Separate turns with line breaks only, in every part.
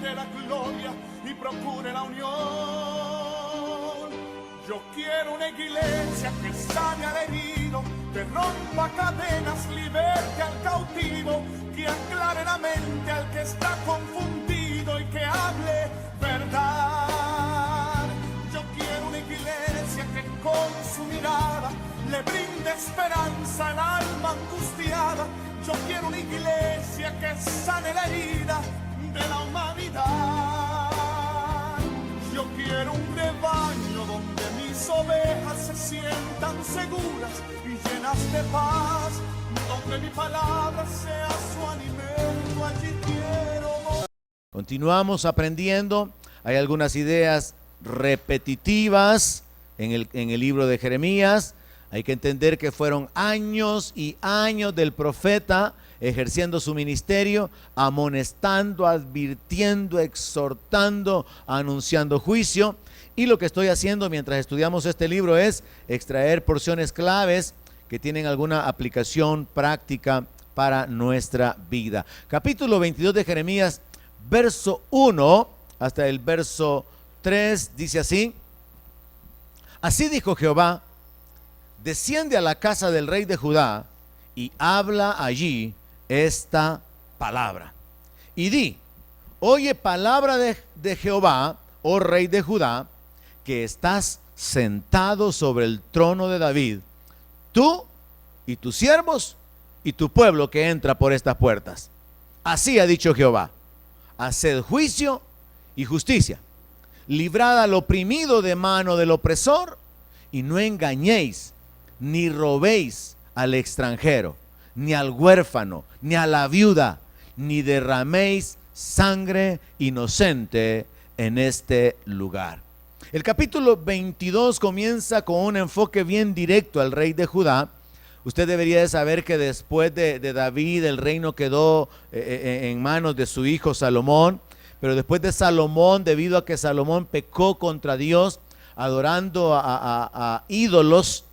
de la gloria y procure la unión. Yo quiero una iglesia que sane al herido, que rompa cadenas, liberte al cautivo, que aclare la mente al que está confundido y que hable verdad. Yo quiero una iglesia que con su mirada le brinde esperanza al alma angustiada. Yo quiero una iglesia que sane la herida de la humanidad. Yo quiero un rebaño donde mis ovejas se sientan seguras y llenas de paz, donde mi palabra sea su alimento. Allí quiero.
Continuamos aprendiendo. Hay algunas ideas repetitivas en el libro de Jeremías. Hay que entender que fueron años y años del profeta ejerciendo su ministerio, amonestando, advirtiendo, exhortando, anunciando juicio. Y lo que estoy haciendo mientras estudiamos este libro es extraer porciones claves que tienen alguna aplicación práctica para nuestra vida. Capítulo 22 de Jeremías, verso 1 hasta el verso 3, dice así: Así dijo Jehová, desciende a la casa del rey de Judá y habla allí esta palabra. Y di, oye palabra de Jehová, oh rey de Judá, que estás sentado sobre el trono de David, tú y tus siervos y tu pueblo que entra por estas puertas. Así ha dicho Jehová, haced juicio y justicia, librad al oprimido de mano del opresor, y no engañéis, ni robéis al extranjero, ni al huérfano, ni a la viuda, ni derraméis sangre inocente en este lugar. El capítulo 22 comienza con un enfoque bien directo al rey de Judá. Usted debería de saber que después de David el reino quedó en manos de su hijo Salomón, pero después de Salomón, debido a que Salomón pecó contra Dios, adorando a ídolos,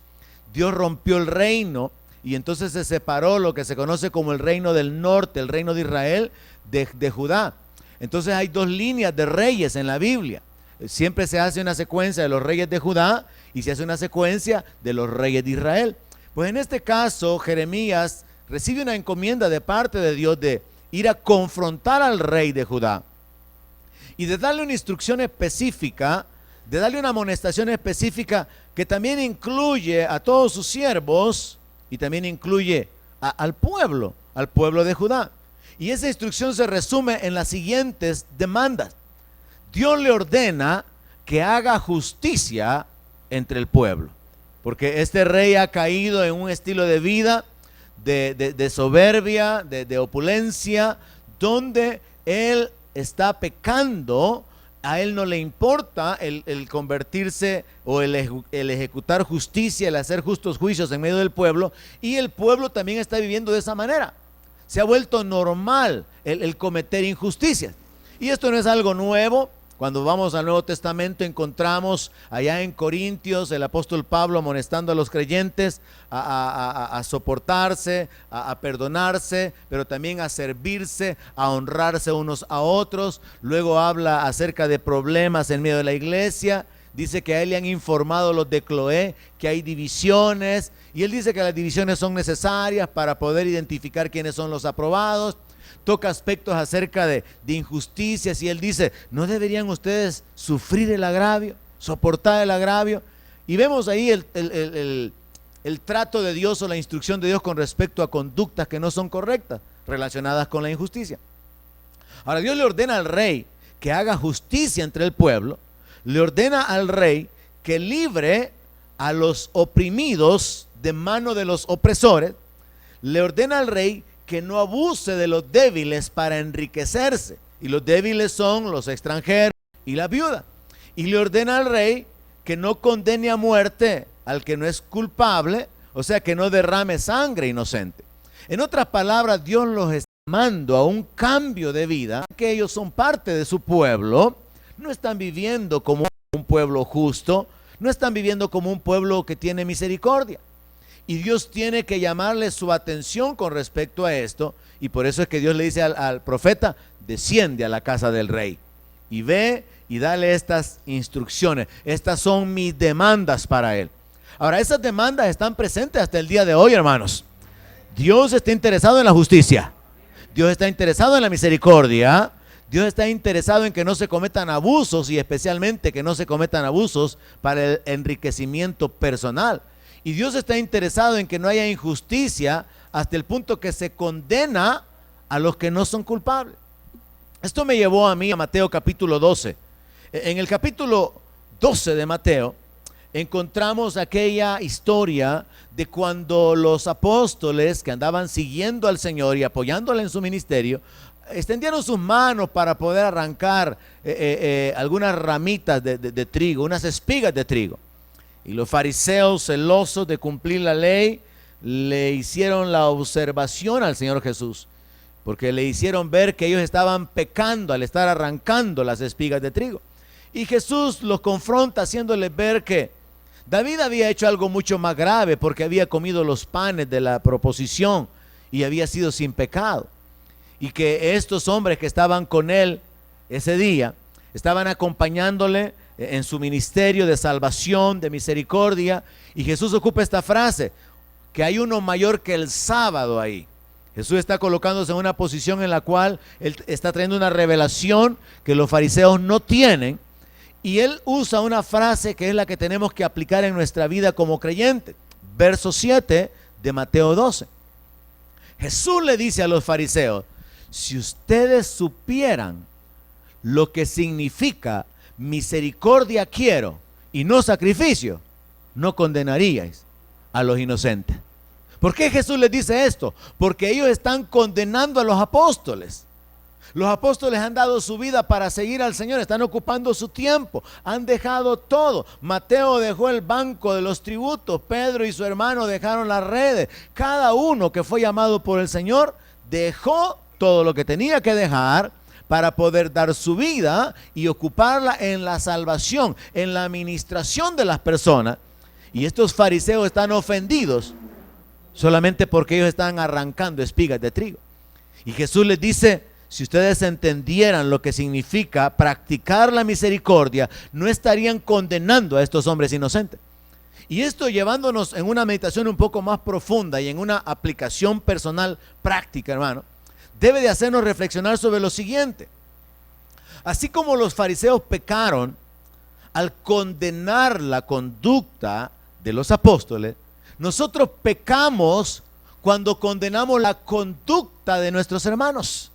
Dios rompió el reino y entonces se separó lo que se conoce como el reino del norte, el reino de Israel, de Judá. Entonces hay dos líneas de reyes en la Biblia. Siempre se hace una secuencia de los reyes de Judá y se hace una secuencia de los reyes de Israel. Pues en este caso, Jeremías recibe una encomienda de parte de Dios de ir a confrontar al rey de Judá y de darle una instrucción específica, de darle una amonestación específica que también incluye a todos sus siervos y también incluye al pueblo de Judá. Y esa instrucción se resume en las siguientes demandas. Dios le ordena que haga justicia entre el pueblo, porque este rey ha caído en un estilo de vida de soberbia, de opulencia, donde él está pecando. A él no le importa el convertirse o el ejecutar justicia, el hacer justos juicios en medio del pueblo, y el pueblo también está viviendo de esa manera. Se ha vuelto normal el cometer injusticias, y esto no es algo nuevo. Cuando vamos al Nuevo Testamento encontramos allá en Corintios el apóstol Pablo amonestando a los creyentes a soportarse, a perdonarse, pero también a servirse, a honrarse unos a otros. Luego habla acerca de problemas en medio de la iglesia. Dice que a él le han informado los de Cloé que hay divisiones, y él dice que las divisiones son necesarias para poder identificar quiénes son los aprobados. Toca aspectos acerca de injusticias, y él dice, ¿no deberían ustedes sufrir el agravio, soportar el agravio? Y vemos ahí el trato de Dios o la instrucción de Dios con respecto a conductas que no son correctas, relacionadas con la injusticia. Ahora, Dios le ordena al rey que haga justicia entre el pueblo, le ordena al rey que libre a los oprimidos de mano de los opresores, le ordena al rey que no abuse de los débiles para enriquecerse, y los débiles son los extranjeros y la viuda, y le ordena al rey que no condene a muerte al que no es culpable, o sea, que no derrame sangre inocente. En otras palabras, Dios los está llamando a un cambio de vida, que ellos son parte de su pueblo, no están viviendo como un pueblo justo, no están viviendo como un pueblo que tiene misericordia. Y Dios tiene que llamarle su atención con respecto a esto, y por eso es que Dios le dice al profeta, desciende a la casa del rey y ve y dale estas instrucciones. Estas son mis demandas para él. Ahora, esas demandas están presentes hasta el día de hoy, hermanos. Dios está interesado en la justicia. Dios está interesado en la misericordia. Dios está interesado en que no se cometan abusos, y especialmente que no se cometan abusos para el enriquecimiento personal. Y Dios está interesado en que no haya injusticia hasta el punto que se condena a los que no son culpables. Esto me llevó a mí a Mateo capítulo 12. En el capítulo 12 de Mateo encontramos aquella historia de cuando los apóstoles que andaban siguiendo al Señor y apoyándole en su ministerio extendieron sus manos para poder arrancar algunas ramitas de trigo, unas espigas de trigo. Y los fariseos, celosos de cumplir la ley, le hicieron la observación al Señor Jesús, porque le hicieron ver que ellos estaban pecando al estar arrancando las espigas de trigo. Y Jesús los confronta haciéndoles ver que David había hecho algo mucho más grave, porque había comido los panes de la proposición y había sido sin pecado. Y que estos hombres que estaban con él ese día, estaban acompañándole en su ministerio de salvación, de misericordia. Y Jesús ocupa esta frase, que hay uno mayor que el sábado ahí. Jesús está colocándose en una posición en la cual él está trayendo una revelación que los fariseos no tienen. Y él usa una frase que es la que tenemos que aplicar en nuestra vida como creyente. Verso 7 de Mateo 12. Jesús le dice a los fariseos: si ustedes supieran lo que significa misericordia quiero y no sacrificio, no condenaríais a los inocentes. ¿Por qué Jesús les dice esto? Porque ellos están condenando a los apóstoles. Los apóstoles han dado su vida para seguir al Señor, están ocupando su tiempo, han dejado todo. Mateo dejó el banco de los tributos, Pedro y su hermano dejaron las redes. Cada uno que fue llamado por el Señor dejó todo lo que tenía que dejar para poder dar su vida y ocuparla en la salvación, en la administración de las personas. Y estos fariseos están ofendidos solamente porque ellos están arrancando espigas de trigo. Y Jesús les dice: si ustedes entendieran lo que significa practicar la misericordia, no estarían condenando a estos hombres inocentes. Y esto, llevándonos en una meditación un poco más profunda y en una aplicación personal práctica, hermano, debe de hacernos reflexionar sobre lo siguiente. Así como los fariseos pecaron al condenar la conducta de los apóstoles, nosotros pecamos cuando condenamos la conducta de nuestros hermanos.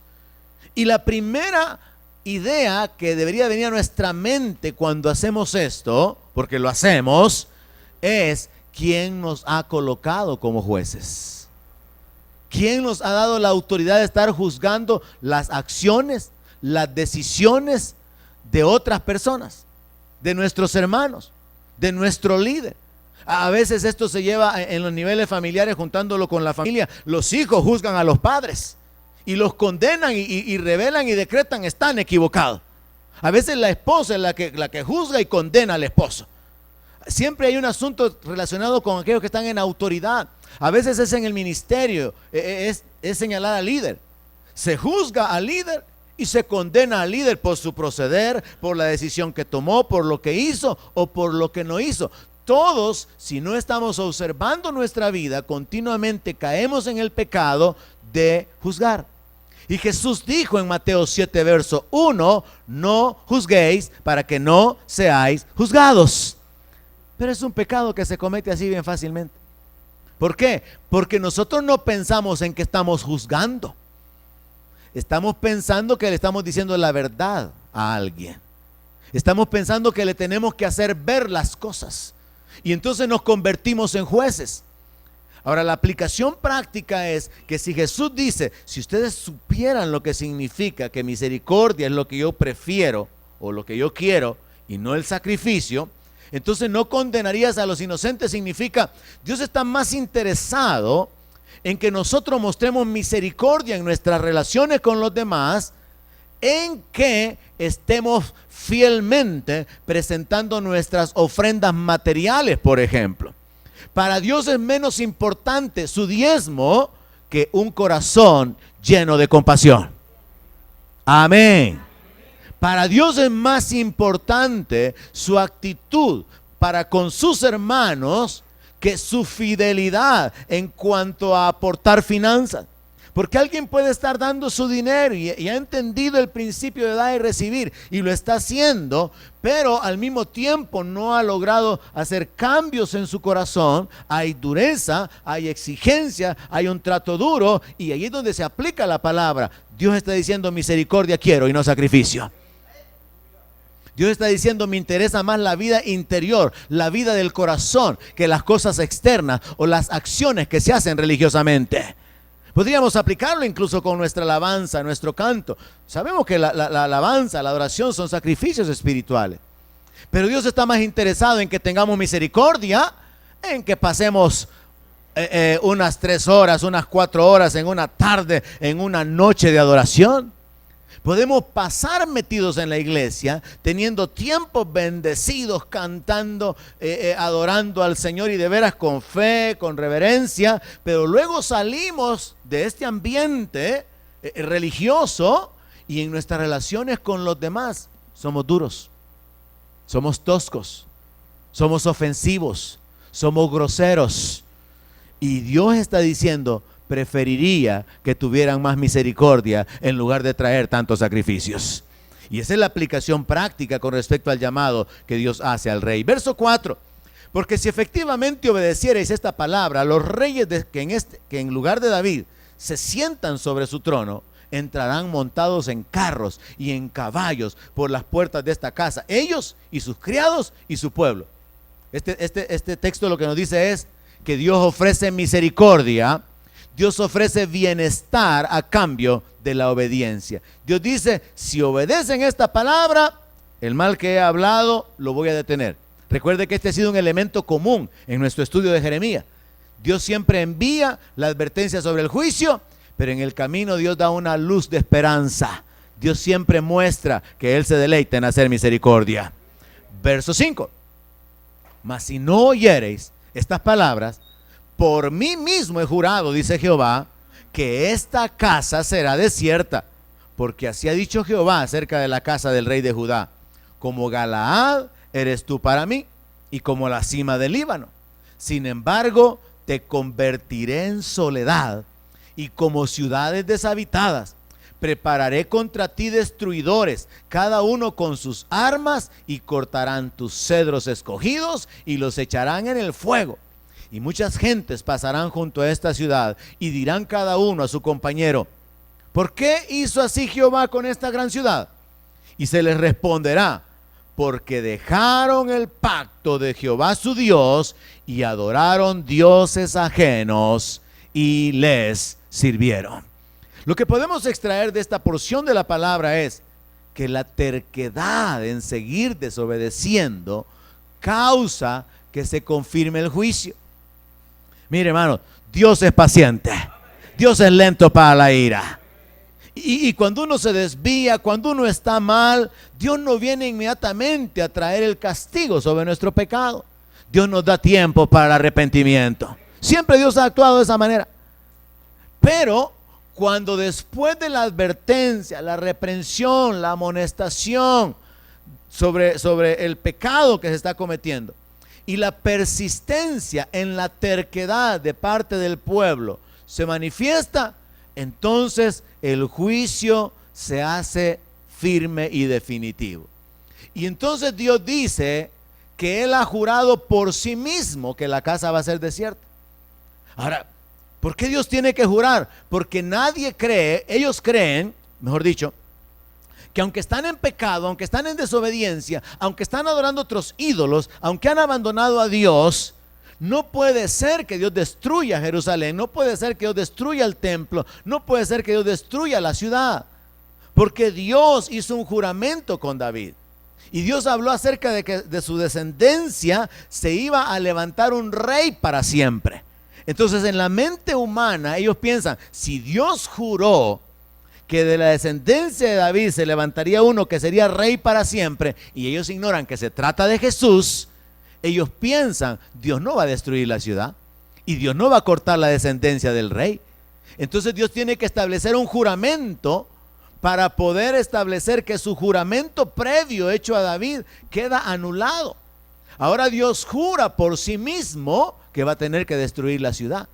Y la primera idea que debería venir a nuestra mente cuando hacemos esto, porque lo hacemos, es: ¿quién nos ha colocado como jueces? ¿Quién nos ha dado la autoridad de estar juzgando las acciones, las decisiones de otras personas, de nuestros hermanos, de nuestro líder? A veces esto se lleva en los niveles familiares, juntándolo con la familia. Los hijos juzgan a los padres y los condenan y revelan y decretan: están equivocados. A veces la esposa es la que juzga y condena al esposo. Siempre hay un asunto relacionado con aquellos que están en autoridad. A veces es en el ministerio, es señalar al líder. Se juzga al líder y se condena al líder por su proceder, por la decisión que tomó, por lo que hizo o por lo que no hizo. Todos, si no estamos observando nuestra vida, continuamente caemos en el pecado de juzgar. Y Jesús dijo en Mateo 7, verso 1: no juzguéis para que no seáis juzgados. Pero es un pecado que se comete así bien fácilmente. ¿Por qué? Porque nosotros no pensamos en que estamos juzgando. Estamos pensando que le estamos diciendo la verdad a alguien. Estamos pensando que le tenemos que hacer ver las cosas. Y entonces nos convertimos en jueces. Ahora, la aplicación práctica es que si Jesús dice: si ustedes supieran lo que significa que misericordia es lo que yo prefiero o lo que yo quiero y no el sacrificio, entonces no condenarías a los inocentes. Significa, Dios está más interesado en que nosotros mostremos misericordia en nuestras relaciones con los demás, en que estemos fielmente presentando nuestras ofrendas materiales, por ejemplo. Para Dios es menos importante su diezmo que un corazón lleno de compasión. Amén. Para Dios es más importante su actitud para con sus hermanos que su fidelidad en cuanto a aportar finanzas. Porque alguien puede estar dando su dinero y ha entendido el principio de dar y recibir y lo está haciendo, pero al mismo tiempo no ha logrado hacer cambios en su corazón. Hay dureza, hay exigencia, hay un trato duro, y ahí es donde se aplica la palabra. Dios está diciendo: misericordia quiero y no sacrificio. Dios está diciendo: me interesa más la vida interior, la vida del corazón, que las cosas externas o las acciones que se hacen religiosamente. Podríamos aplicarlo incluso con nuestra alabanza, nuestro canto. Sabemos que la alabanza, la adoración son sacrificios espirituales. Pero Dios está más interesado en que tengamos misericordia, en que pasemos unas 3 horas, unas 4 horas en una tarde, en una noche de adoración. Podemos pasar metidos en la iglesia, teniendo tiempos bendecidos, cantando, adorando al Señor, y de veras con fe, con reverencia, pero luego salimos de este ambiente religioso y en nuestras relaciones con los demás somos duros, somos toscos, somos ofensivos, somos groseros. Y Dios está diciendo: preferiría que tuvieran más misericordia en lugar de traer tantos sacrificios. Y esa es la aplicación práctica con respecto al llamado que Dios hace al rey. Verso 4: porque si efectivamente obedecierais esta palabra, los reyes que en lugar de David se sientan sobre su trono, entrarán montados en carros y en caballos por las puertas de esta casa, ellos y sus criados y su pueblo. Este texto lo que nos dice es que Dios ofrece misericordia, Dios ofrece bienestar a cambio de la obediencia. Dios dice: si obedecen esta palabra, el mal que he hablado lo voy a detener. Recuerde que este ha sido un elemento común en nuestro estudio de Jeremías. Dios siempre envía la advertencia sobre el juicio, pero en el camino Dios da una luz de esperanza. Dios siempre muestra que Él se deleita en hacer misericordia. Verso 5: mas si no oyereis estas palabras, por mí mismo he jurado, dice Jehová, que esta casa será desierta, porque así ha dicho Jehová acerca de la casa del rey de Judá: como Galaad eres tú para mí, y como la cima del Líbano. Sin embargo, te convertiré en soledad, y como ciudades deshabitadas. Prepararé contra ti destruidores, cada uno con sus armas, y cortarán tus cedros escogidos, y los echarán en el fuego. Y muchas gentes pasarán junto a esta ciudad, y dirán cada uno a su compañero: ¿por qué hizo así Jehová con esta gran ciudad? Y se les responderá: porque dejaron el pacto de Jehová su Dios, y adoraron dioses ajenos, y les sirvieron. Lo que podemos extraer de esta porción de la palabra es que la terquedad en seguir desobedeciendo causa que se confirme el juicio. Mire, hermano, Dios es paciente, Dios es lento para la ira. Y cuando uno se desvía, cuando uno está mal, Dios no viene inmediatamente a traer el castigo sobre nuestro pecado. Dios nos da tiempo para el arrepentimiento. Siempre Dios ha actuado de esa manera. Pero cuando después de la advertencia, la reprensión, la amonestación sobre el pecado que se está cometiendo, y la persistencia en la terquedad de parte del pueblo se manifiesta, entonces el juicio se hace firme y definitivo. Y entonces Dios dice que Él ha jurado por sí mismo que la casa va a ser desierta. Ahora, ¿por qué Dios tiene que jurar? Porque nadie cree, ellos creen, mejor dicho, que aunque están en pecado, aunque están en desobediencia, aunque están adorando otros ídolos, aunque han abandonado a Dios, no puede ser que Dios destruya Jerusalén, no puede ser que Dios destruya el templo, no puede ser que Dios destruya la ciudad, porque Dios hizo un juramento con David. Y Dios habló acerca de que de su descendencia se iba a levantar un rey para siempre. Entonces, en la mente humana, ellos piensan: si Dios juró que de la descendencia de David se levantaría uno que sería rey para siempre, y ellos ignoran que se trata de Jesús, ellos piensan: Dios no va a destruir la ciudad, y Dios no va a cortar la descendencia del rey. Entonces Dios tiene que establecer un juramento para poder establecer que su juramento previo hecho a David queda anulado. Ahora Dios jura por sí mismo que va a tener que destruir la ciudad.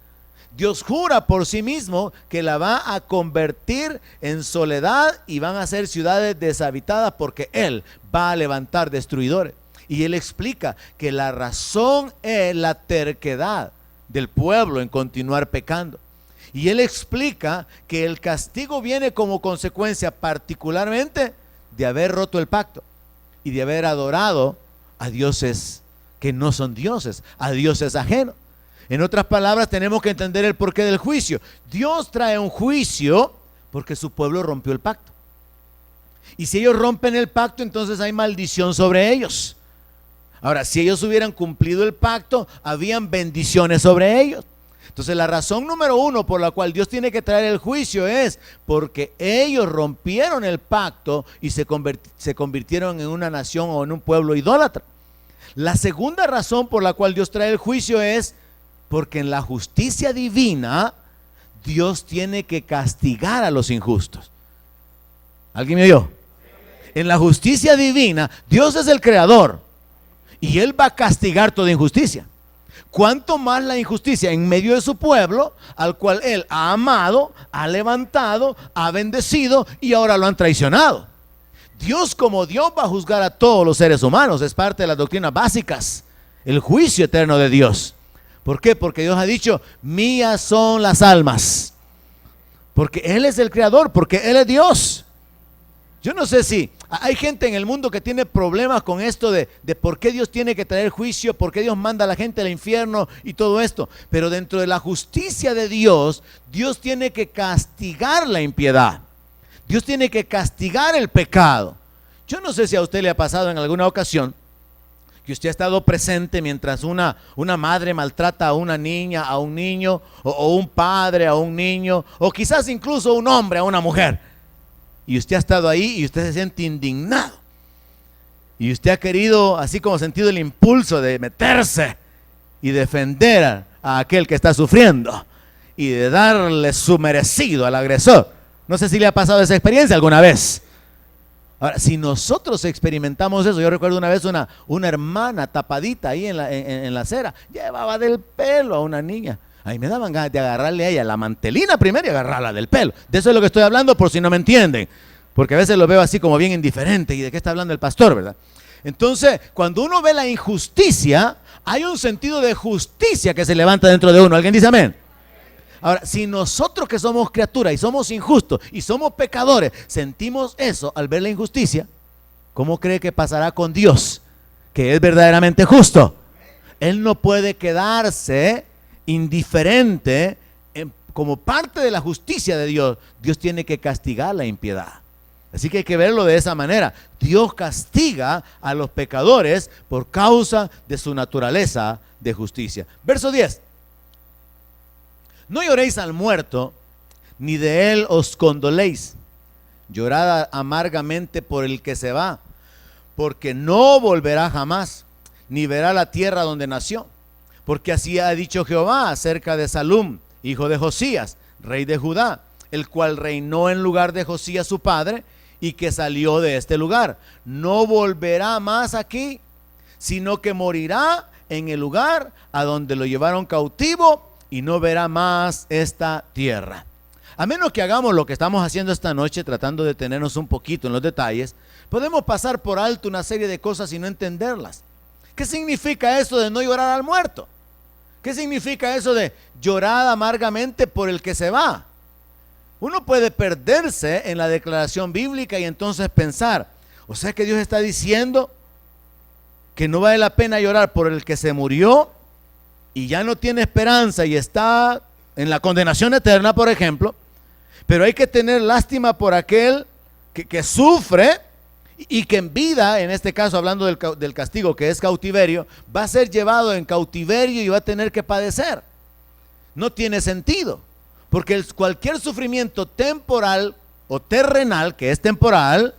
Dios jura por sí mismo que la va a convertir en soledad y van a ser ciudades deshabitadas porque Él va a levantar destruidores. Y Él explica que la razón es la terquedad del pueblo en continuar pecando. Y Él explica que el castigo viene como consecuencia particularmente de haber roto el pacto y de haber adorado a dioses que no son dioses, a dioses ajenos. En otras palabras, tenemos que entender el porqué del juicio. Dios trae un juicio porque su pueblo rompió el pacto. Y si ellos rompen el pacto, entonces hay maldición sobre ellos. Ahora, si ellos hubieran cumplido el pacto, habían bendiciones sobre ellos. Entonces, la razón número uno por la cual Dios tiene que traer el juicio es porque ellos rompieron el pacto y se convirtieron en una nación o en un pueblo idólatra. La segunda razón por la cual Dios trae el juicio es porque en la justicia divina Dios tiene que castigar a los injustos. ¿Alguien me oyó? En la justicia divina Dios es el creador y Él va a castigar toda injusticia. ¿Cuánto más la injusticia en medio de su pueblo, al cual Él ha amado, ha levantado, ha bendecido y ahora lo han traicionado? Dios como Dios va a juzgar a todos los seres humanos. Es parte de las doctrinas básicas, el juicio eterno de Dios. ¿Por qué? Porque Dios ha dicho, mías son las almas. Porque Él es el creador, porque Él es Dios. Yo no sé si hay gente en el mundo que tiene problemas con esto de por qué Dios tiene que traer juicio, por qué Dios manda a la gente al infierno y todo esto. Pero dentro de la justicia de Dios, Dios tiene que castigar la impiedad. Dios tiene que castigar el pecado. Yo no sé si a usted le ha pasado en alguna ocasión que usted ha estado presente mientras una madre maltrata a una niña, a un niño, o un padre a un niño, o quizás incluso un hombre a una mujer. Y usted ha estado ahí y usted se siente indignado. Y usted ha querido, así como sentido el impulso de meterse y defender a aquel que está sufriendo y de darle su merecido al agresor. No sé si le ha pasado esa experiencia alguna vez. Ahora, si nosotros experimentamos eso, yo recuerdo una vez una hermana tapadita ahí en la acera, llevaba del pelo a una niña. Ahí me daban ganas de agarrarle a ella la mantelina primero y agarrarla del pelo. De eso es lo que estoy hablando por si no me entienden. Porque a veces lo veo así como bien indiferente. ¿Y de qué está hablando el pastor, verdad? Entonces, cuando uno ve la injusticia, hay un sentido de justicia que se levanta dentro de uno. ¿Alguien dice amén? Ahora, si nosotros que somos criaturas y somos injustos y somos pecadores, sentimos eso al ver la injusticia, ¿cómo cree que pasará con Dios, que es verdaderamente justo? Él no puede quedarse indiferente como parte de la justicia de Dios. Dios tiene que castigar la impiedad. Así que hay que verlo de esa manera. Dios castiga a los pecadores por causa de su naturaleza de justicia. Verso 10. No lloréis al muerto, ni de él os condoléis. Llorad amargamente por el que se va, porque no volverá jamás, ni verá la tierra donde nació. Porque así ha dicho Jehová acerca de Salum, hijo de Josías, rey de Judá, el cual reinó en lugar de Josías su padre, y que salió de este lugar. No volverá más aquí, sino que morirá en el lugar a donde lo llevaron cautivo, y no verá más esta tierra. A menos que hagamos lo que estamos haciendo esta noche, tratando de detenernos un poquito en los detalles, podemos pasar por alto una serie de cosas y no entenderlas. ¿Qué significa eso de no llorar al muerto? ¿Qué significa eso de llorar amargamente por el que se va? Uno puede perderse en la declaración bíblica y entonces pensar, o sea que Dios está diciendo que no vale la pena llorar por el que se murió y ya no tiene esperanza y está en la condenación eterna, por ejemplo, pero hay que tener lástima por aquel que sufre y que en vida, en este caso hablando del castigo que es cautiverio, va a ser llevado en cautiverio y va a tener que padecer. No tiene sentido, porque cualquier sufrimiento temporal o terrenal, que es temporal,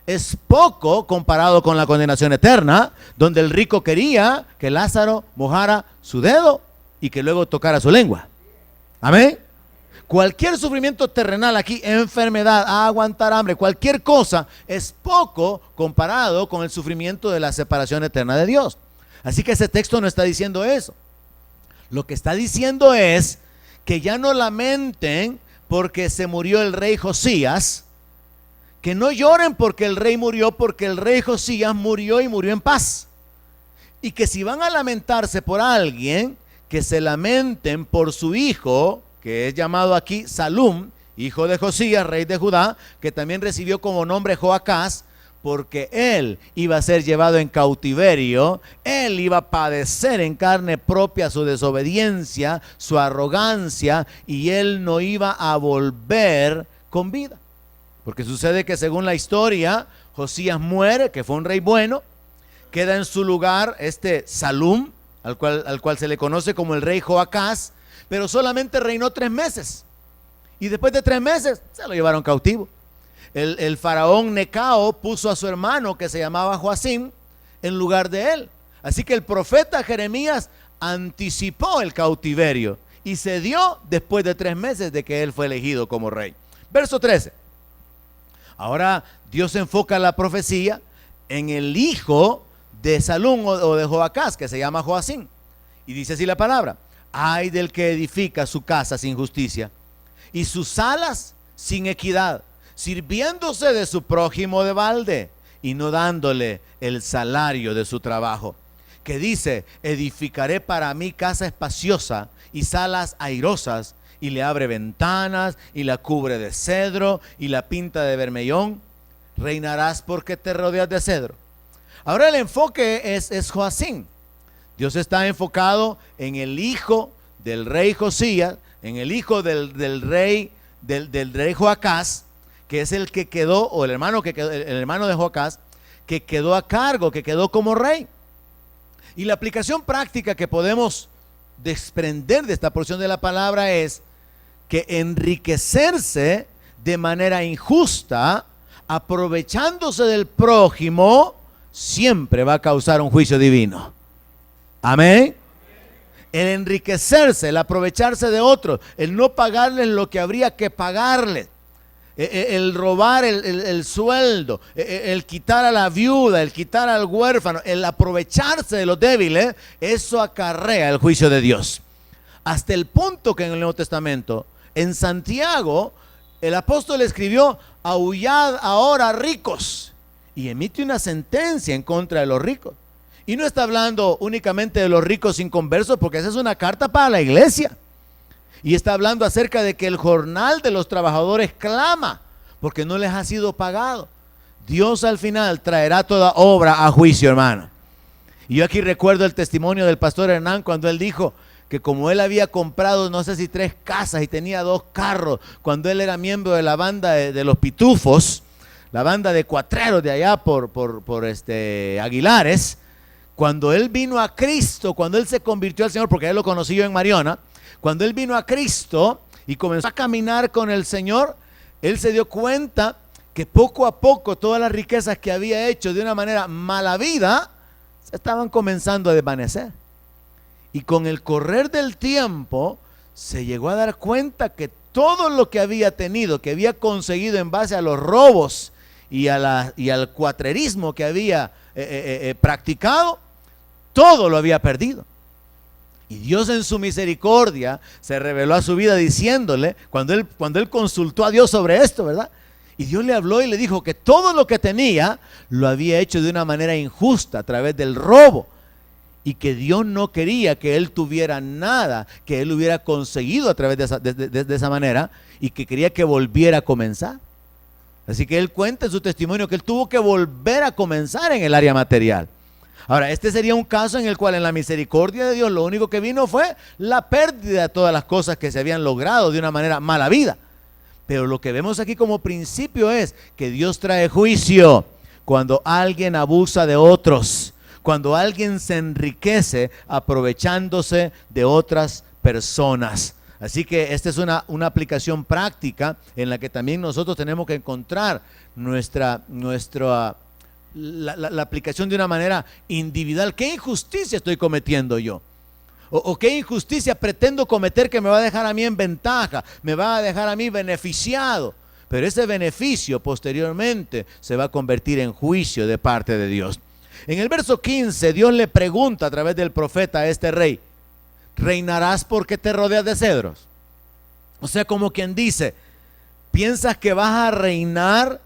es poco comparado con la condenación eterna, donde el rico quería que Lázaro mojara su dedo y que luego tocara su lengua. Amén. cualquier sufrimiento terrenal aquí, enfermedad, aguantar hambre, cualquier cosa, es poco comparado con el sufrimiento de la separación eterna de Dios. Así que ese texto no está diciendo eso. Lo que está diciendo es que ya no lamenten porque se murió el rey Josías, que no lloren porque el rey murió, porque el rey Josías murió y murió en paz. Y que si van a lamentarse por alguien, que se lamenten por su hijo, que es llamado aquí Salum, hijo de Josías, rey de Judá, que también recibió como nombre Joacás, porque él iba a ser llevado en cautiverio, él iba a padecer en carne propia su desobediencia, su arrogancia, y él no iba a volver con vida. Porque sucede que según la historia, Josías muere, que fue un rey bueno, queda en su lugar este Salum, al cual se le conoce como el rey Joacás, pero solamente reinó 3 meses. Y después de 3 meses se lo llevaron cautivo. El faraón Necao puso a su hermano, que se llamaba Joacim, en lugar de él. Así que el profeta Jeremías anticipó el cautiverio y se dio después de 3 meses de que él fue elegido como rey. Verso 13. Ahora Dios enfoca la profecía en el hijo de Salum o de Joacás, que se llama Joacim. Y dice así la palabra: ay del que edifica su casa sin justicia y sus salas sin equidad, sirviéndose de su prójimo de balde y no dándole el salario de su trabajo. Que dice: edificaré para mí casa espaciosa y salas airosas, y le abre ventanas y la cubre de cedro y la pinta de bermellón. Reinarás porque te rodeas de cedro. Ahora el enfoque es Joacim. Dios está enfocado en el hijo del rey Josías, en el hijo del rey Joacás, que es el que quedó, o el hermano de Joacás, que quedó a cargo, que quedó como rey. Y la aplicación práctica que podemos desprender de esta porción de la palabra es que enriquecerse de manera injusta, aprovechándose del prójimo, siempre va a causar un juicio divino. Amén. El enriquecerse, el aprovecharse de otros, el no pagarles lo que habría que pagarles, el robar el sueldo, el quitar a la viuda, el quitar al huérfano, el aprovecharse de los débiles, eso acarrea el juicio de Dios. Hasta el punto que en el Nuevo Testamento, en Santiago, el apóstol escribió: aullad ahora ricos, y emite una sentencia en contra de los ricos. Y no está hablando únicamente de los ricos inconversos, porque esa es una carta para la iglesia. Y está hablando acerca de que el jornal de los trabajadores clama, porque no les ha sido pagado. Dios al final traerá toda obra a juicio, hermano. Y yo aquí recuerdo el testimonio del pastor Hernán, cuando él dijo que como él había comprado, no sé si 3 casas y tenía 2 carros, cuando él era miembro de la banda de los Pitufos, la banda de cuatreros de allá por Aguilares, cuando él vino a Cristo, cuando él se convirtió al Señor, porque él lo conocí yo en Mariona, cuando él vino a Cristo y comenzó a caminar con el Señor, él se dio cuenta que poco a poco todas las riquezas que había hecho de una manera mala vida se estaban comenzando a desvanecer. Y con el correr del tiempo se llegó a dar cuenta que todo lo que había tenido, que había conseguido en base a los robos y al cuatrerismo que había practicado, todo lo había perdido. Y Dios en su misericordia se reveló a su vida diciéndole, cuando él consultó a Dios sobre esto, ¿verdad? Y Dios le habló y le dijo que todo lo que tenía lo había hecho de una manera injusta, a través del robo. Y que Dios no quería que él tuviera nada que él hubiera conseguido a través de esa manera, y que quería que volviera a comenzar. Así que él cuenta en su testimonio que él tuvo que volver a comenzar en el área material. Ahora, este sería un caso en el cual en la misericordia de Dios lo único que vino fue la pérdida de todas las cosas que se habían logrado de una manera mala vida. Pero lo que vemos aquí como principio es que Dios trae juicio cuando alguien abusa de otros, cuando alguien se enriquece aprovechándose de otras personas. Así que esta es una aplicación práctica en la que también nosotros tenemos que encontrar la aplicación de una manera individual. ¿Qué injusticia estoy cometiendo yo? ¿O qué injusticia pretendo cometer que me va a dejar a mí en ventaja, me va a dejar a mí beneficiado? Pero ese beneficio posteriormente se va a convertir en juicio de parte de Dios. En el verso 15, Dios le pregunta a través del profeta a este rey: ¿reinarás porque te rodeas de cedros? O sea, como quien dice, ¿piensas que vas a reinar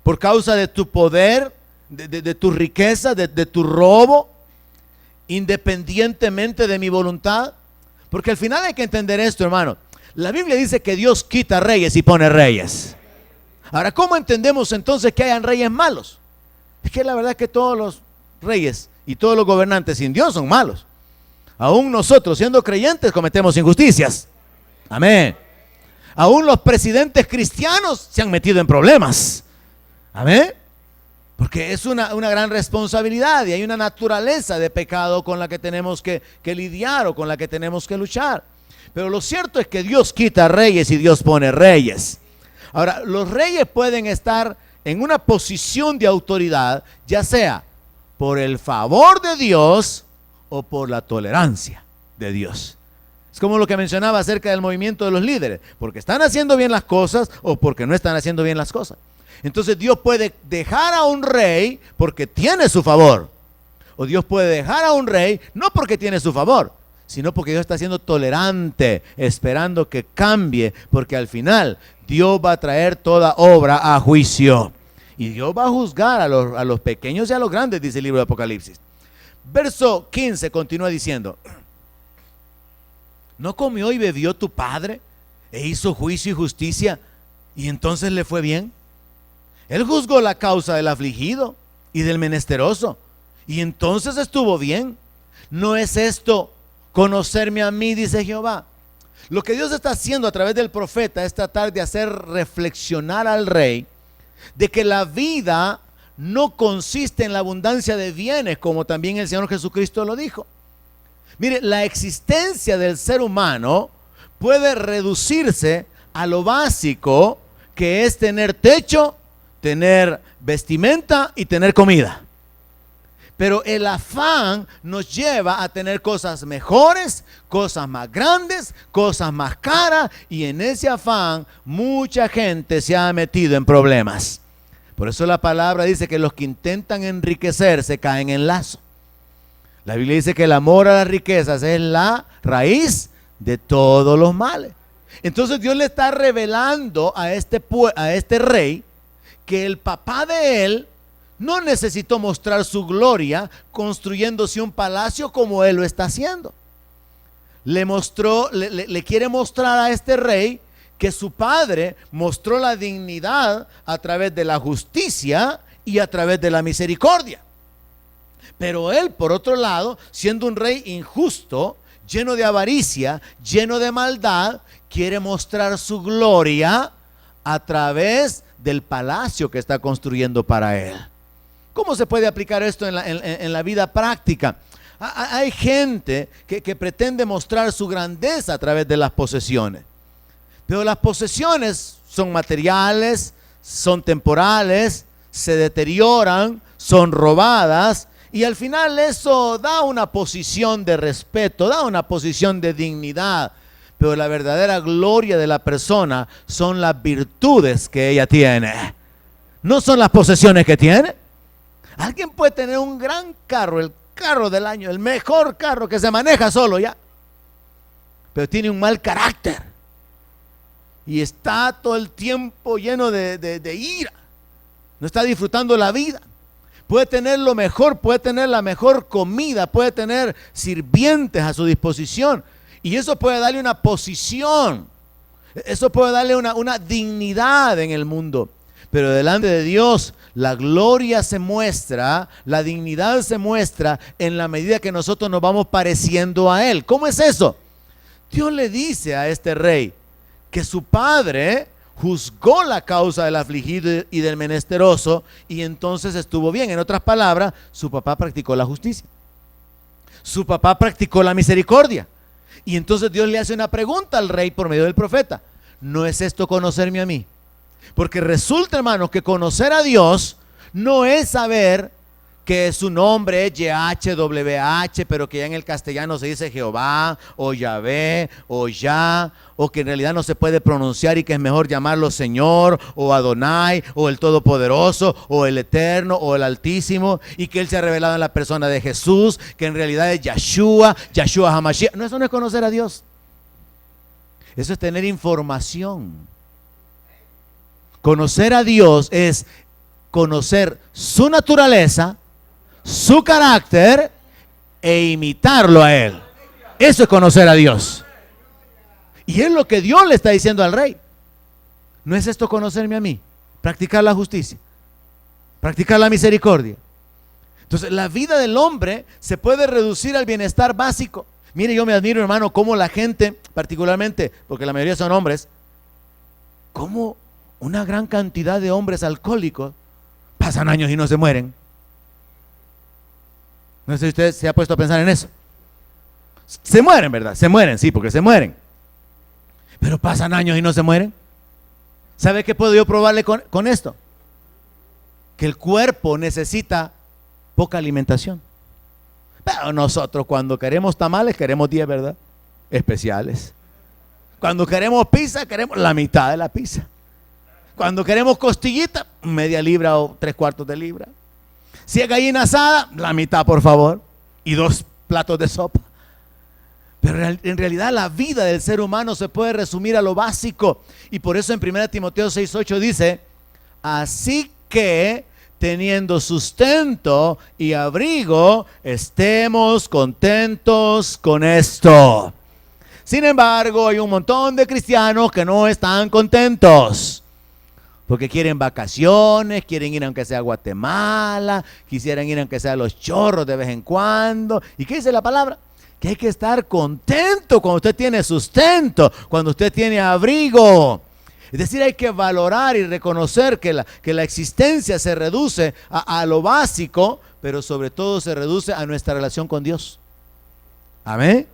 por causa de tu poder, de tu riqueza, de tu robo, independientemente de mi voluntad? Porque al final hay que entender esto, hermano. La Biblia dice que Dios quita reyes y pone reyes. Ahora, ¿cómo entendemos entonces que hayan reyes malos? Es que la verdad es que todos los reyes y todos los gobernantes sin Dios son malos. Aún nosotros, siendo creyentes, cometemos injusticias. Amén. Aún los presidentes cristianos se han metido en problemas. Amén. Porque es una gran responsabilidad y hay una naturaleza de pecado con la que tenemos que lidiar o con la que tenemos que luchar. Pero lo cierto es que Dios quita reyes y Dios pone reyes. Ahora, los reyes pueden estar en una posición de autoridad, ya sea por el favor de Dios o por la tolerancia de Dios. Es como lo que mencionaba acerca del movimiento de los líderes, porque están haciendo bien las cosas o porque no están haciendo bien las cosas. Entonces Dios puede dejar a un rey porque tiene su favor, o Dios puede dejar a un rey no porque tiene su favor, sino porque Dios está siendo tolerante, esperando que cambie, porque al final Dios va a traer toda obra a juicio. Y Dios va a juzgar a los pequeños y a los grandes, dice el libro de Apocalipsis. Verso 15 continúa diciendo: ¿no comió y bebió tu padre e hizo juicio y justicia y entonces le fue bien? Él juzgó la causa del afligido y del menesteroso y entonces estuvo bien. ¿No es esto conocerme a mí?, dice Jehová. Lo que Dios está haciendo a través del profeta es tratar de hacer reflexionar al rey de que la vida no consiste en la abundancia de bienes, como también el Señor Jesucristo lo dijo. Mire, la existencia del ser humano puede reducirse a lo básico, que es tener techo, tener vestimenta y tener comida. Pero el afán nos lleva a tener cosas mejores, cosas más grandes, cosas más caras, y en ese afán mucha gente se ha metido en problemas. Por eso la palabra dice que los que intentan enriquecerse caen en lazo. La Biblia dice que el amor a las riquezas es la raíz de todos los males. Entonces Dios le está revelando a este rey que el papá de él no necesitó mostrar su gloria construyéndose un palacio como él lo está haciendo. Le quiere mostrar a este rey que su padre mostró la dignidad a través de la justicia y a través de la misericordia. Pero él, por otro lado, siendo un rey injusto, lleno de avaricia, lleno de maldad, quiere mostrar su gloria a través del palacio que está construyendo para él. ¿Cómo se puede aplicar esto en la vida práctica? Hay gente que pretende mostrar su grandeza a través de las posesiones. Pero las posesiones son materiales, son temporales, se deterioran, son robadas, y al final eso da una posición de respeto, da una posición de dignidad. Pero la verdadera gloria de la persona son las virtudes que ella tiene, no son las posesiones que tiene. Alguien puede tener un gran carro, el carro del año, el mejor carro que se maneja solo ya, pero tiene un mal carácter y está todo el tiempo lleno de ira, no está disfrutando la vida. Puede tener lo mejor, puede tener la mejor comida, puede tener sirvientes a su disposición, y eso puede darle una posición, eso puede darle una dignidad en el mundo. Pero delante de Dios, la gloria se muestra, la dignidad se muestra en la medida que nosotros nos vamos pareciendo a Él. ¿Cómo es eso? Dios le dice a este rey que su padre juzgó la causa del afligido y del menesteroso y entonces estuvo bien. En otras palabras, su papá practicó la justicia. Su papá practicó la misericordia. Y entonces Dios le hace una pregunta al rey por medio del profeta: ¿no es esto conocerme a mí? Porque resulta, hermanos, que conocer a Dios no es saber que su nombre es YHWH, pero que ya en el castellano se dice Jehová, o Yahvé, o Yah, o que en realidad no se puede pronunciar y que es mejor llamarlo Señor, o Adonai, o el Todopoderoso, o el Eterno, o el Altísimo, y que Él se ha revelado en la persona de Jesús, que en realidad es Yahshua HaMashiach. No, eso no es conocer a Dios. Eso es tener información. Conocer a Dios es conocer su naturaleza, su carácter e imitarlo a Él. Eso es conocer a Dios. Y es lo que Dios le está diciendo al rey. ¿No es esto conocerme a mí? Practicar la justicia, practicar la misericordia. Entonces la vida del hombre se puede reducir al bienestar básico. Mire, yo me admiro, hermano, cómo la gente, particularmente, porque la mayoría son hombres, cómo una gran cantidad de hombres alcohólicos pasan años y no se mueren. No sé si usted se ha puesto a pensar en eso. Se mueren, ¿verdad? Se mueren, sí, porque se mueren. Pero pasan años y no se mueren. ¿Sabe qué puedo yo probarle con esto? Que el cuerpo necesita poca alimentación. Pero nosotros cuando queremos tamales, queremos 10, ¿verdad? Especiales. Cuando queremos pizza, queremos la mitad de la pizza. Cuando queremos costillita, media libra o 3/4 de libra. Si es gallina asada, la mitad, por favor. Y 2 platos de sopa. Pero en realidad la vida del ser humano se puede resumir a lo básico. Y por eso en 1 Timoteo 6:8 dice: así que, teniendo sustento y abrigo, estemos contentos con esto. Sin embargo, hay un montón de cristianos que no están contentos. Porque quieren vacaciones, quieren ir aunque sea a Guatemala, quisieran ir aunque sea a Los Chorros de vez en cuando. ¿Y qué dice la palabra? Que hay que estar contento cuando usted tiene sustento, cuando usted tiene abrigo. Es decir, hay que valorar y reconocer que la existencia se reduce a lo básico, pero sobre todo se reduce a nuestra relación con Dios. Amén.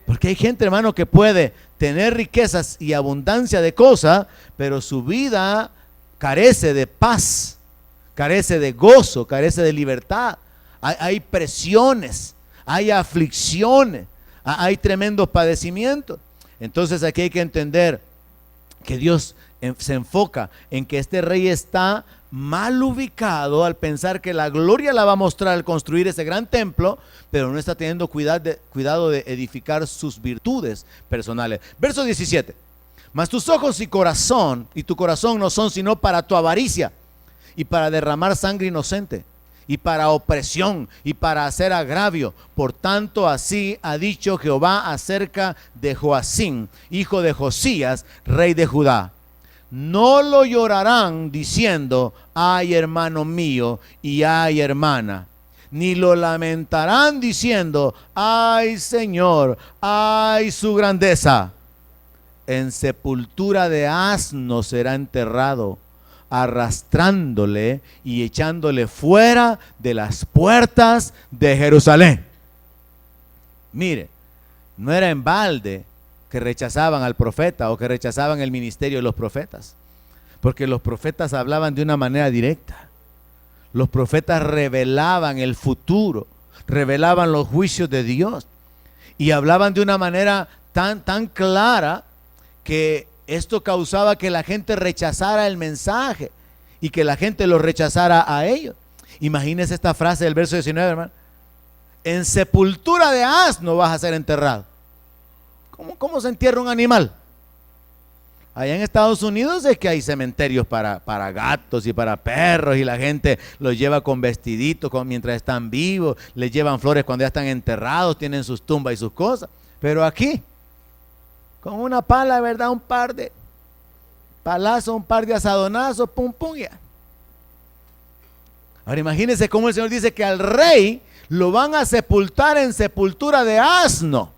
Porque hay gente, hermano, que puede tener riquezas y abundancia de cosas, pero su vida carece de paz, carece de gozo, carece de libertad. Hay presiones, hay aflicciones, hay tremendos padecimientos. Entonces aquí hay que entender que Dios se enfoca en que este rey está mal ubicado al pensar que la gloria la va a mostrar al construir ese gran templo, pero no está teniendo cuidado de edificar sus virtudes personales. Verso 17: mas tus ojos y tu corazón no son sino para tu avaricia y para derramar sangre inocente y para opresión y para hacer agravio. Por tanto, así ha dicho Jehová acerca de Joacim, hijo de Josías, rey de Judá: no lo llorarán diciendo, ay hermano mío y ay hermana, ni lo lamentarán diciendo, ay Señor, ay su grandeza. En sepultura de asno será enterrado, arrastrándole y echándole fuera de las puertas de Jerusalén. Mire, no era en balde que rechazaban al profeta o que rechazaban el ministerio de los profetas, porque los profetas hablaban de una manera directa. Los profetas revelaban el futuro, revelaban los juicios de Dios y hablaban de una manera tan clara que esto causaba que la gente rechazara el mensaje y que la gente lo rechazara a ellos. Imagínense esta frase del verso 19, hermano: en sepultura de asno vas a ser enterrado. ¿Cómo se entierra un animal? Allá en Estados Unidos es que hay cementerios para gatos y para perros, y la gente los lleva con vestiditos mientras están vivos, les llevan flores cuando ya están enterrados, tienen sus tumbas y sus cosas. Pero aquí, con una pala, ¿verdad? Un par de palazos, un par de asadonazos, pum, pum, ya. Ahora imagínense cómo el Señor dice que al rey lo van a sepultar en sepultura de asno.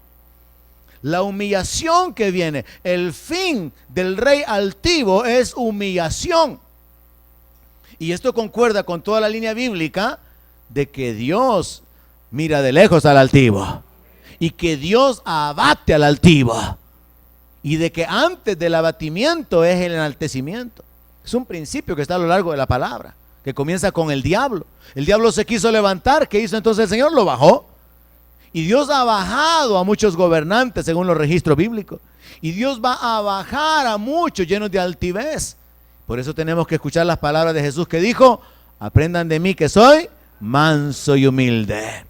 La humillación que viene, el fin del rey altivo es humillación. Y esto concuerda con toda la línea bíblica de que Dios mira de lejos al altivo y que Dios abate al altivo, y de que antes del abatimiento es el enaltecimiento. Es un principio que está a lo largo de la palabra. que comienza con el diablo. El diablo se quiso levantar, ¿qué hizo entonces el Señor? Lo bajó. Y Dios ha bajado a muchos gobernantes según los registros bíblicos. Y Dios va a bajar a muchos llenos de altivez. Por eso tenemos que escuchar las palabras de Jesús que dijo: aprendan de mí que soy manso y humilde.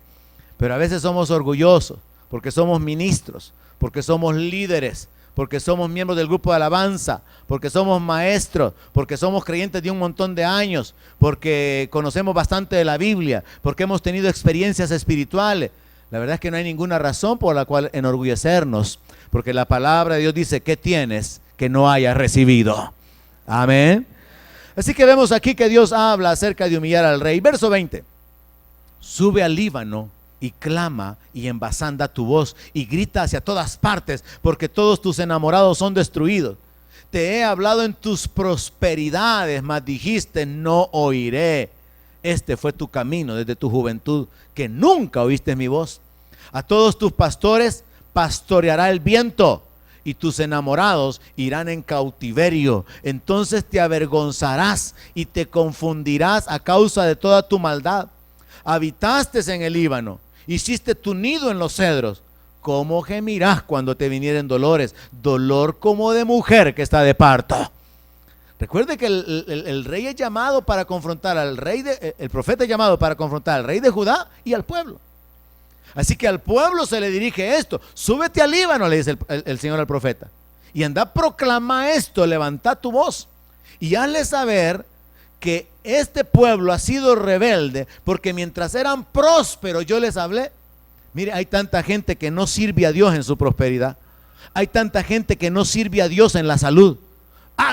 Pero a veces somos orgullosos porque somos ministros, porque somos líderes, porque somos miembros del grupo de alabanza, porque somos maestros, porque somos creyentes de un montón de años, porque conocemos bastante de la Biblia, porque hemos tenido experiencias espirituales. La verdad es que no hay ninguna razón por la cual enorgullecernos, porque la palabra de Dios dice: ¿qué tienes que no hayas recibido? Amén. Así que vemos aquí que Dios habla acerca de humillar al rey. Verso 20: sube al Líbano y clama y envasanda tu voz y grita hacia todas partes, porque todos tus enamorados son destruidos. Te he hablado en tus prosperidades, mas dijiste: no oiré. Este fue tu camino desde tu juventud, que nunca oíste mi voz. A todos tus pastores pastoreará el viento, y tus enamorados irán en cautiverio. Entonces te avergonzarás y te confundirás a causa de toda tu maldad. Habitaste en el Líbano, hiciste tu nido en los cedros. ¿Cómo gemirás cuando te vinieren dolores? Dolor como de mujer que está de parto. Recuerde que el rey es llamado para confrontar al rey, el profeta es llamado para confrontar al rey de Judá y al pueblo. Así que al pueblo se le dirige esto: súbete al Líbano, le dice el Señor al profeta, y anda, proclama esto, levanta tu voz y hazle saber que este pueblo ha sido rebelde, porque mientras eran prósperos yo les hablé. Mire, hay tanta gente que no sirve a Dios en su prosperidad. Hay tanta gente que no sirve a Dios en la salud.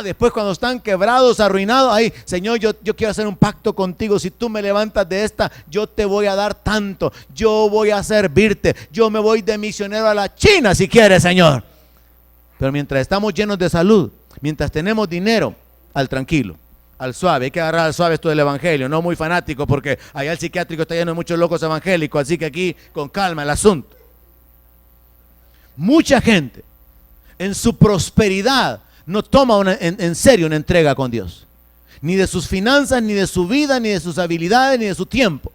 Después cuando están quebrados, arruinados, ay, Señor, yo quiero hacer un pacto contigo. Si tú me levantas de esta, yo te voy a dar tanto. Yo voy a servirte. Yo me voy de misionero a la China si quieres, Señor. Pero mientras estamos llenos de salud, mientras tenemos dinero, al tranquilo, al suave. Hay que agarrar al suave esto del evangelio, no muy fanático, porque allá el psiquiátrico está lleno de muchos locos evangélicos. Así que aquí con calma el asunto. Mucha gente en su prosperidad no toma en serio una entrega con Dios, ni de sus finanzas, ni de su vida, ni de sus habilidades, ni de su tiempo.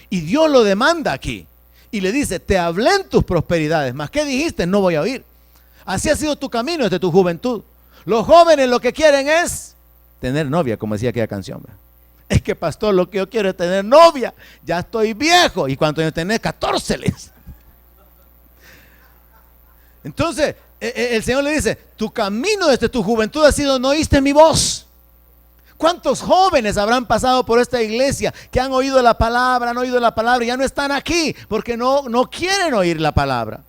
Y Dios lo demanda aquí y le dice: te hablé en tus prosperidades, mas ¿qué dijiste? No voy a oír. Así ha sido tu camino desde tu juventud. Los jóvenes lo que quieren es tener novia, como decía aquella canción. Es que, pastor, lo que yo quiero es tener novia. Ya estoy viejo. ¿Y cuántos años tenés? 14 les. Entonces el Señor le dice: tu camino desde tu juventud ha sido: no oíste mi voz. ¿Cuántos jóvenes habrán pasado por esta iglesia que han oído la palabra, han oído la palabra y ya no están aquí porque no quieren oír la palabra?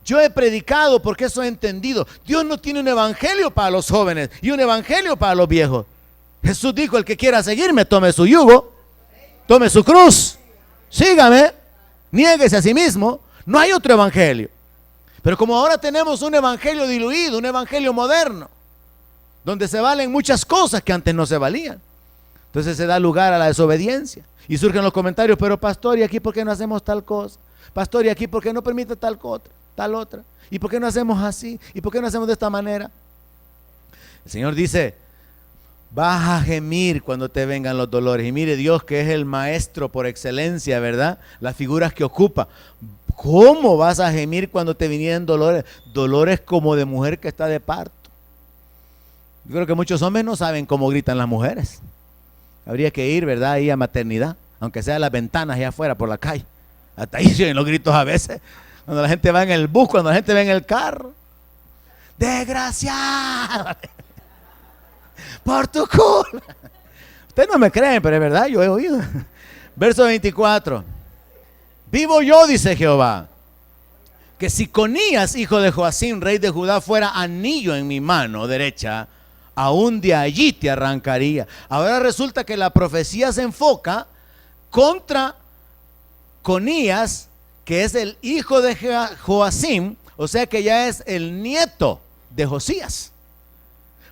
Yo he predicado porque eso he entendido. Dios no tiene un evangelio para los jóvenes y un evangelio para los viejos. Jesús dijo: el que quiera seguirme, tome su yugo, tome su cruz, sígame, niéguese a sí mismo. No hay otro evangelio. Pero como ahora tenemos un evangelio diluido, un evangelio moderno, donde se valen muchas cosas que antes no se valían, entonces se da lugar a la desobediencia. Y surgen los comentarios: pero pastor, ¿y aquí por qué no hacemos tal cosa? Pastor, ¿y aquí por qué no permite tal otra? ¿Y por qué no hacemos así? ¿Y por qué no hacemos de esta manera? El Señor dice: vas a gemir cuando te vengan los dolores. Y mire, Dios, que es el maestro por excelencia, ¿verdad? Las figuras que ocupa. ¿Cómo vas a gemir cuando te vinieran dolores? Dolores como de mujer que está de parto. Yo creo que muchos hombres no saben cómo gritan las mujeres. Habría que ir, ¿verdad?, ahí a maternidad, aunque sea a las ventanas allá afuera por la calle. Hasta ahí se oyen los gritos a veces. Cuando la gente va en el bus, cuando la gente va en el carro. ¡Desgraciado! Por tu culpa. Ustedes no me creen, pero es verdad, yo he oído. Verso 24. Vivo yo, dice Jehová, que si Conías, hijo de Joacim, rey de Judá, fuera anillo en mi mano derecha, aún de allí te arrancaría. Ahora resulta que la profecía se enfoca contra Conías, que es el hijo de Joacim, o sea que ya es el nieto de Josías.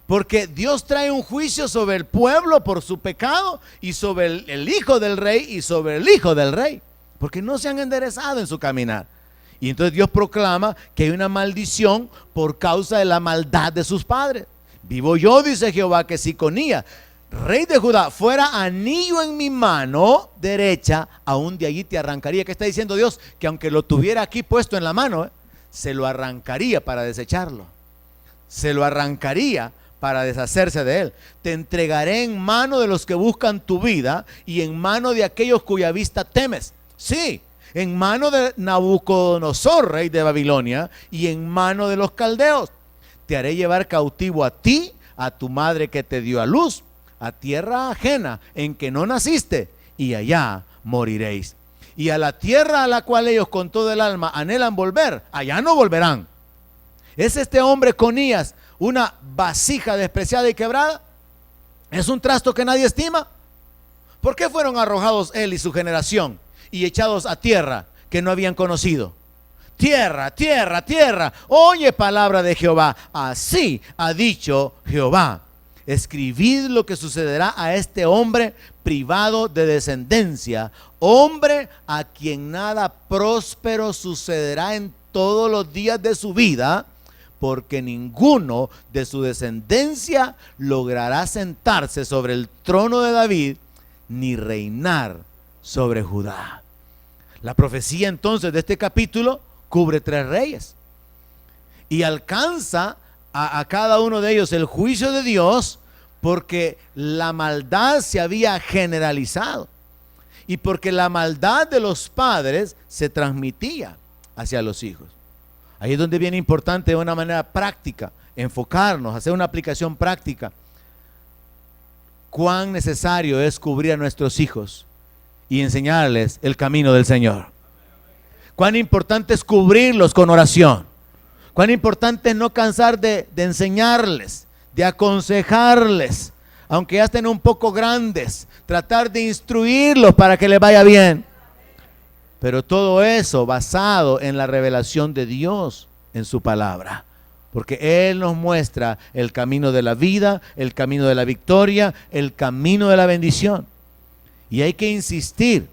Porque Dios trae un juicio sobre el pueblo por su pecado, y sobre el hijo del rey y sobre el hijo del rey, porque no se han enderezado en su caminar. Y entonces Dios proclama que hay una maldición por causa de la maldad de sus padres. Vivo yo, dice Jehová, que si Conías, rey de Judá, fuera anillo en mi mano derecha, aún de allí te arrancaría. ¿Qué está diciendo Dios? Que aunque lo tuviera aquí puesto en la mano, se lo arrancaría para desecharlo. Se lo arrancaría para deshacerse de él. Te entregaré en mano de los que buscan tu vida y en mano de aquellos cuya vista temes. Sí, en mano de Nabucodonosor, rey de Babilonia, y en mano de los caldeos. Te haré llevar cautivo a ti, a tu madre que te dio a luz, a tierra ajena en que no naciste, y allá moriréis. Y a la tierra a la cual ellos con todo el alma anhelan volver, allá no volverán. ¿Es este hombre Conías una vasija despreciada y quebrada? ¿Es un trasto que nadie estima? ¿Por qué fueron arrojados él y su generación y echados a tierra que no habían conocido? Tierra, tierra, tierra, oye palabra de Jehová. Así ha dicho Jehová. Escribid lo que sucederá a este hombre privado de descendencia, hombre a quien nada próspero sucederá en todos los días de su vida, porque ninguno de su descendencia logrará sentarse sobre el trono de David, ni reinar sobre Judá. La profecía entonces de este capítulo cubre 3 reyes y alcanza a cada uno de ellos el juicio de Dios, porque la maldad se había generalizado y porque la maldad de los padres se transmitía hacia los hijos. Ahí es donde viene importante de una manera práctica enfocarnos, hacer una aplicación práctica. Cuán necesario es cubrir a nuestros hijos y enseñarles el camino del Señor. Cuán importante es cubrirlos con oración. Cuán importante es no cansar de enseñarles, de aconsejarles, aunque ya estén un poco grandes, tratar de instruirlos para que les vaya bien. Pero todo eso basado en la revelación de Dios en su palabra, porque Él nos muestra el camino de la vida, el camino de la victoria, el camino de la bendición. Y hay que insistir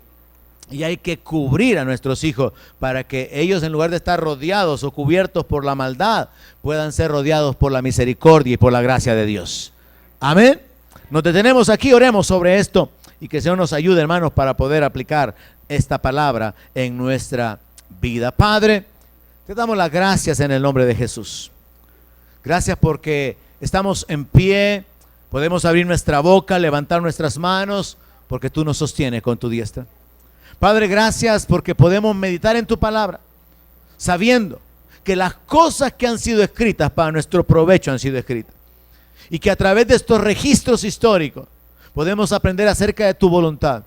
y hay que cubrir a nuestros hijos para que ellos, en lugar de estar rodeados o cubiertos por la maldad, puedan ser rodeados por la misericordia y por la gracia de Dios. Amén. Nos detenemos aquí, oremos sobre esto y que el Señor nos ayude, hermanos, para poder aplicar esta palabra en nuestra vida. Padre, te damos las gracias en el nombre de Jesús. Gracias porque estamos en pie, podemos abrir nuestra boca, levantar nuestras manos, porque tú nos sostienes con tu diestra. Padre, gracias porque podemos meditar en tu palabra, sabiendo que las cosas que han sido escritas para nuestro provecho han sido escritas. Y que a través de estos registros históricos podemos aprender acerca de tu voluntad.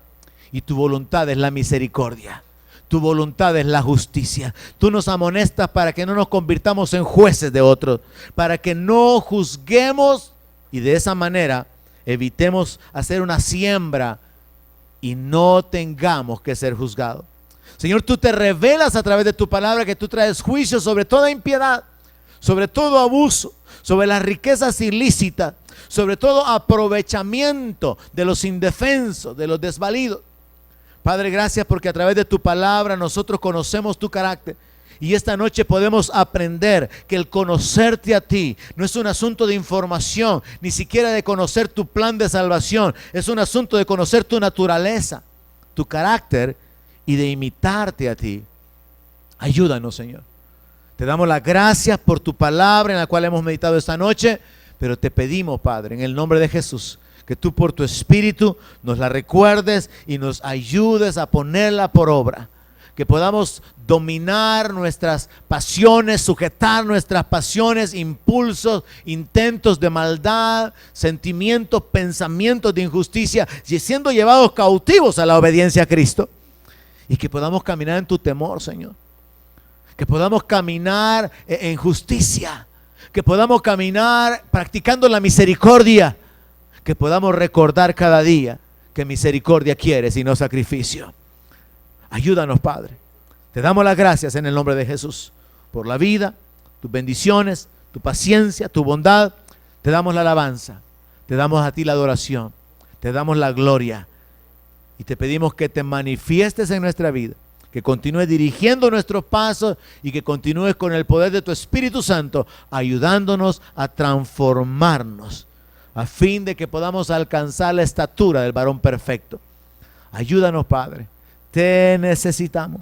Y tu voluntad es la misericordia. Tu voluntad es la justicia. Tú nos amonestas para que no nos convirtamos en jueces de otros, para que no juzguemos y de esa manera evitemos hacer una siembra y no tengamos que ser juzgados. Señor, tú te revelas a través de tu palabra que tú traes juicio sobre toda impiedad, sobre todo abuso, sobre las riquezas ilícitas, sobre todo aprovechamiento de los indefensos, de los desvalidos. Padre, gracias porque a través de tu palabra nosotros conocemos tu carácter. Y esta noche podemos aprender que el conocerte a ti no es un asunto de información, ni siquiera de conocer tu plan de salvación. Es un asunto de conocer tu naturaleza, tu carácter y de imitarte a ti. Ayúdanos, Señor. Te damos las gracias por tu palabra en la cual hemos meditado esta noche, pero te pedimos, Padre, en el nombre de Jesús, que tú por tu Espíritu nos la recuerdes y nos ayudes a ponerla por obra. Que podamos dominar nuestras pasiones, sujetar nuestras pasiones, impulsos, intentos de maldad, sentimientos, pensamientos de injusticia, y siendo llevados cautivos a la obediencia a Cristo. Y que podamos caminar en tu temor, Señor. Que podamos caminar en justicia. Que podamos caminar practicando la misericordia. Que podamos recordar cada día que misericordia quieres y no sacrificio. Ayúdanos, Padre. Te damos las gracias en el nombre de Jesús por la vida, tus bendiciones, tu paciencia, tu bondad. Te damos la alabanza, te damos a ti la adoración, te damos la gloria y te pedimos que te manifiestes en nuestra vida, que continúes dirigiendo nuestros pasos y que continúes con el poder de tu Espíritu Santo ayudándonos a transformarnos a fin de que podamos alcanzar la estatura del varón perfecto. Ayúdanos, Padre. Te necesitamos.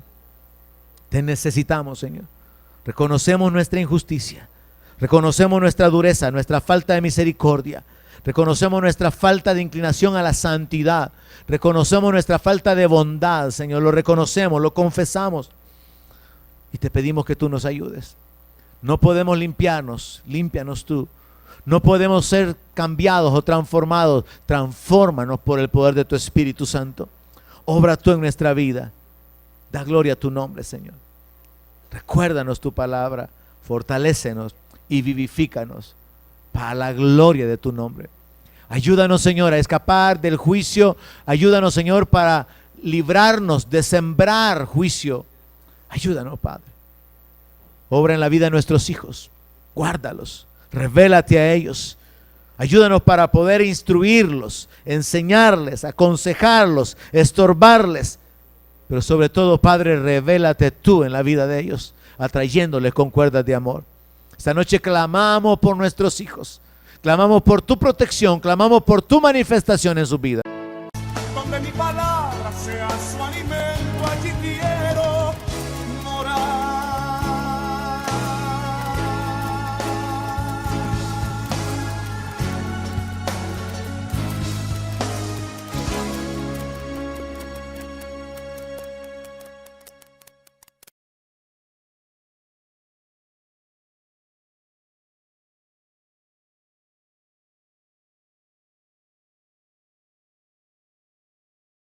Te necesitamos, Señor. Reconocemos nuestra injusticia. Reconocemos nuestra dureza, nuestra falta de misericordia. Reconocemos nuestra falta de inclinación a la santidad. Reconocemos nuestra falta de bondad, Señor. Lo reconocemos, lo confesamos. Y te pedimos que tú nos ayudes. No podemos limpiarnos, límpianos tú. No podemos ser cambiados o transformados. Transfórmanos por el poder de tu Espíritu Santo. Obra tú en nuestra vida. Da gloria a tu nombre, Señor. Recuérdanos tu palabra. Fortalécenos y vivifícanos para la gloria de tu nombre. Ayúdanos, Señor, a escapar del juicio. Ayúdanos, Señor, para librarnos de sembrar juicio. Ayúdanos, Padre. Obra en la vida de nuestros hijos. Guárdalos. Revélate a ellos. Ayúdanos para poder instruirlos, enseñarles, aconsejarlos, estorbarles. Pero sobre todo, Padre, revélate tú en la vida de ellos, atrayéndoles con cuerdas de amor. Esta noche clamamos por nuestros hijos. Clamamos por tu protección, clamamos por tu manifestación en su vida.
Donde mi palabra sea su alimento, allí quiero morar.